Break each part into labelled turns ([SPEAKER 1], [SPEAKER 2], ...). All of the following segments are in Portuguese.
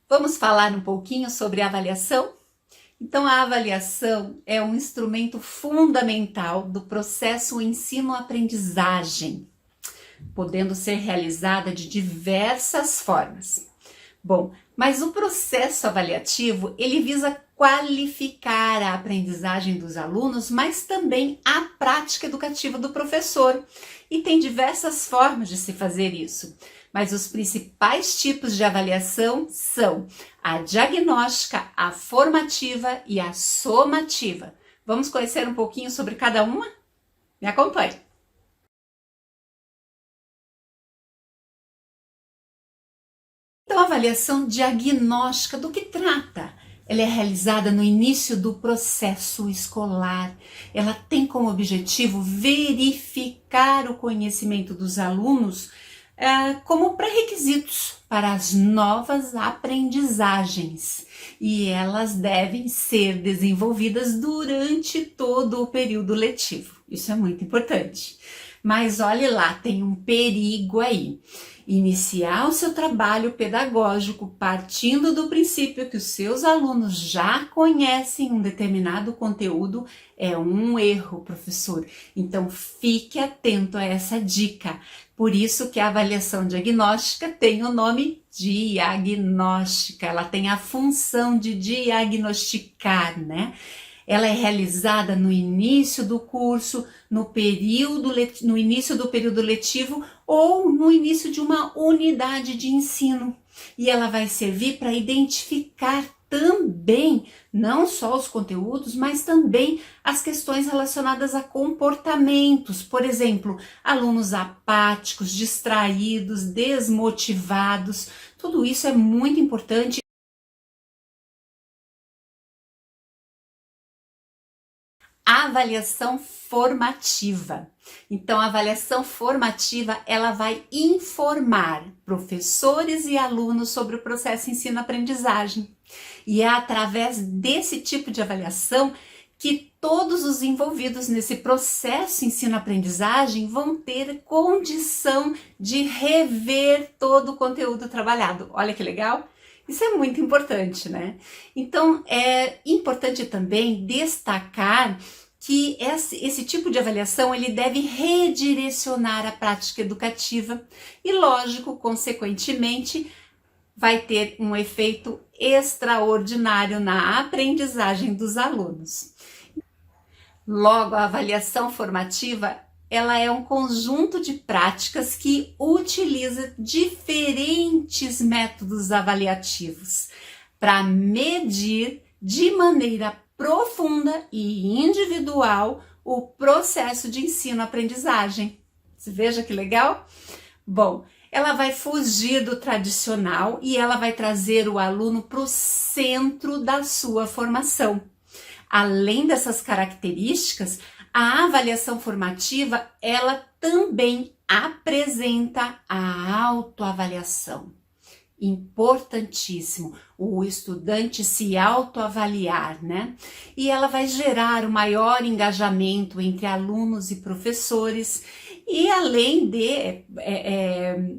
[SPEAKER 1] Vamos falar um pouquinho sobre a avaliação? Então, a avaliação é um instrumento fundamental do processo ensino-aprendizagem, podendo ser realizada de diversas formas. Bom, mas o processo avaliativo, ele visa qualificar a aprendizagem dos alunos, mas também a prática educativa do professor. E tem diversas formas de se fazer isso. Mas os principais tipos de avaliação são a diagnóstica, a formativa e a somativa. Vamos conhecer um pouquinho sobre cada uma? Me acompanhe! Então, a avaliação diagnóstica do que trata? Ela é realizada no início do processo escolar. Ela tem como objetivo verificar o conhecimento dos alunos como pré-requisitos para as novas aprendizagens. E elas devem ser desenvolvidas durante todo o período letivo. Isso é muito importante. Mas olhe lá, tem um perigo aí. Iniciar o seu trabalho pedagógico partindo do princípio que os seus alunos já conhecem um determinado conteúdo é um erro, professor. Então, fique atento a essa dica. Por isso que a avaliação diagnóstica tem o nome diagnóstica. Ela tem a função de diagnosticar, né? Ela é realizada no início do curso, no início do período letivo ou no início de uma unidade de ensino. E ela vai servir para identificar também, não só os conteúdos, mas também as questões relacionadas a comportamentos. Por exemplo, alunos apáticos, distraídos, desmotivados. Tudo isso é muito importante. A avaliação formativa. Então, a avaliação formativa, ela vai informar professores e alunos sobre o processo ensino-aprendizagem. E é através desse tipo de avaliação que todos os envolvidos nesse processo ensino-aprendizagem vão ter condição de rever todo o conteúdo trabalhado. Olha que legal! Isso é muito importante, né? Então, é importante também destacar que esse tipo de avaliação ele deve redirecionar a prática educativa e, lógico, consequentemente, vai ter um efeito extraordinário na aprendizagem dos alunos. Logo, a avaliação formativa ela é um conjunto de práticas que utiliza diferentes métodos avaliativos para medir de maneira profunda e individual o processo de ensino-aprendizagem. Você veja que legal? Bom, ela vai fugir do tradicional e ela vai trazer o aluno para o centro da sua formação. Além dessas características, a avaliação formativa, ela também apresenta a autoavaliação. Importantíssimo, o estudante se autoavaliar, né? E ela vai gerar o maior engajamento entre alunos e professores e além de,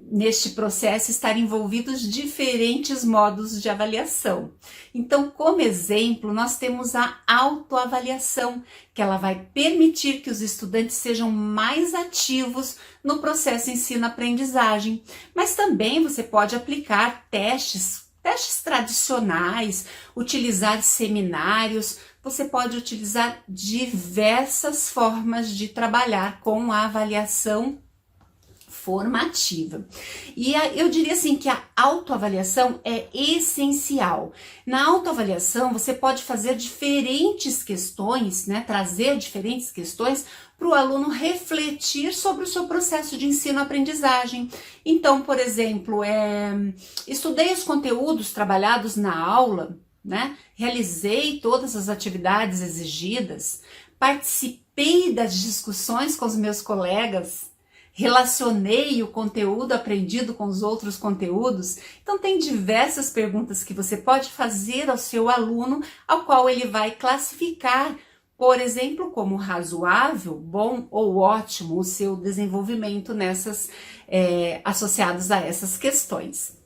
[SPEAKER 1] neste processo, estar envolvidos diferentes modos de avaliação. Então, como exemplo, nós temos a autoavaliação, que ela vai permitir que os estudantes sejam mais ativos no processo ensino-aprendizagem. Mas também você pode aplicar testes tradicionais, utilizar seminários, você pode utilizar diversas formas de trabalhar com a avaliação formativa. E eu diria assim que a autoavaliação é essencial. Na autoavaliação você pode fazer diferentes questões, né? Trazer diferentes questões para o aluno refletir sobre o seu processo de ensino-aprendizagem. Então, por exemplo, estudei os conteúdos trabalhados na aula, né? Realizei todas as atividades exigidas, participei das discussões com os meus colegas, relacionei o conteúdo aprendido com os outros conteúdos. Então tem diversas perguntas que você pode fazer ao seu aluno, ao qual ele vai classificar, por exemplo, como razoável, bom ou ótimo o seu desenvolvimento associados a essas questões.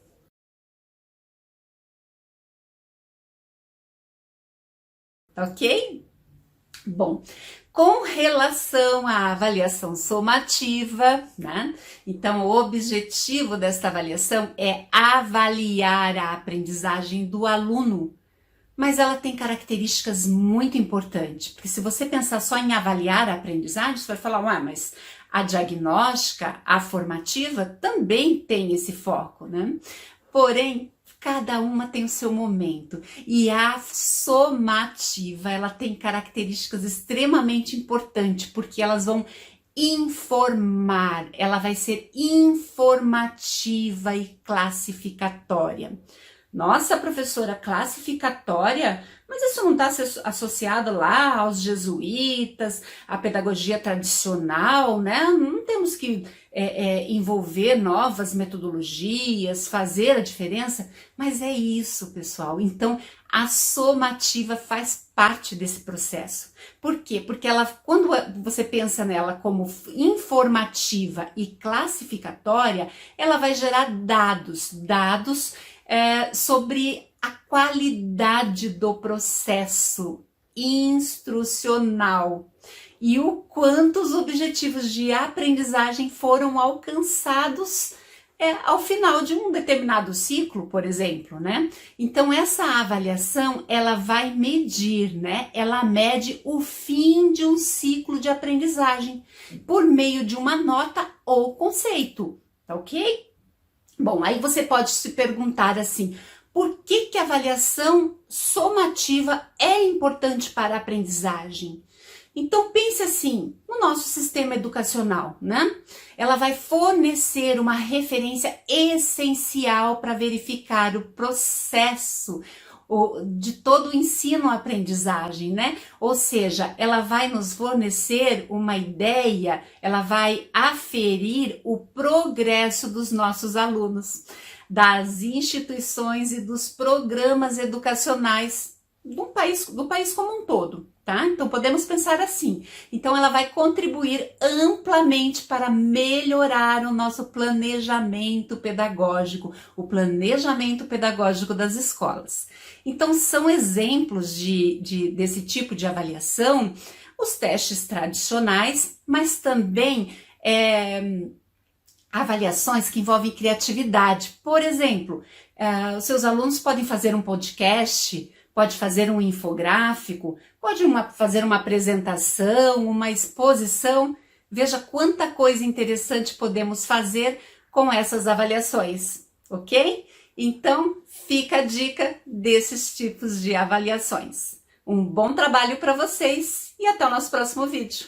[SPEAKER 1] ok? Bom, com relação à avaliação somativa, né? Então, o objetivo desta avaliação é avaliar a aprendizagem do aluno, mas ela tem características muito importantes, porque se você pensar só em avaliar a aprendizagem, você vai falar, ué, mas a diagnóstica, a formativa também tem esse foco, né? Porém, cada uma tem o seu momento e a somativa, ela tem características extremamente importantes, porque elas vão informar, ela vai ser informativa e classificatória. Nossa, professora, classificatória? Mas isso não está associado lá aos jesuítas, à pedagogia tradicional, né? Não temos que envolver novas metodologias, fazer a diferença, mas é isso, pessoal. Então, a somativa faz parte desse processo. Por quê? Porque ela, quando você pensa nela como informativa e classificatória, ela vai gerar dados sobre a qualidade do processo instrucional e o quanto os objetivos de aprendizagem foram alcançados ao final de um determinado ciclo, por exemplo, né? Então, essa avaliação, ela vai medir, né? Ela mede o fim de um ciclo de aprendizagem por meio de uma nota ou conceito, tá ok? Bom, aí você pode se perguntar assim, por que a avaliação somativa é importante para a aprendizagem? Então pense assim, no nosso sistema educacional, né? Ela vai fornecer uma referência essencial para verificar o processo de todo o ensino-aprendizagem, né? Ou seja, ela vai nos fornecer uma ideia, ela vai aferir o progresso dos nossos alunos, das instituições e dos programas educacionais do país como um todo, tá? Então podemos pensar assim. Então ela vai contribuir amplamente para melhorar o nosso planejamento pedagógico, o planejamento pedagógico das escolas. Então são exemplos desse tipo de avaliação, os testes tradicionais, mas também avaliações que envolvem criatividade. Por exemplo, os seus alunos podem fazer um podcast, pode fazer um infográfico, pode fazer uma apresentação, uma exposição. Veja quanta coisa interessante podemos fazer com essas avaliações, ok? Então, fica a dica desses tipos de avaliações. Um bom trabalho para vocês e até o nosso próximo vídeo.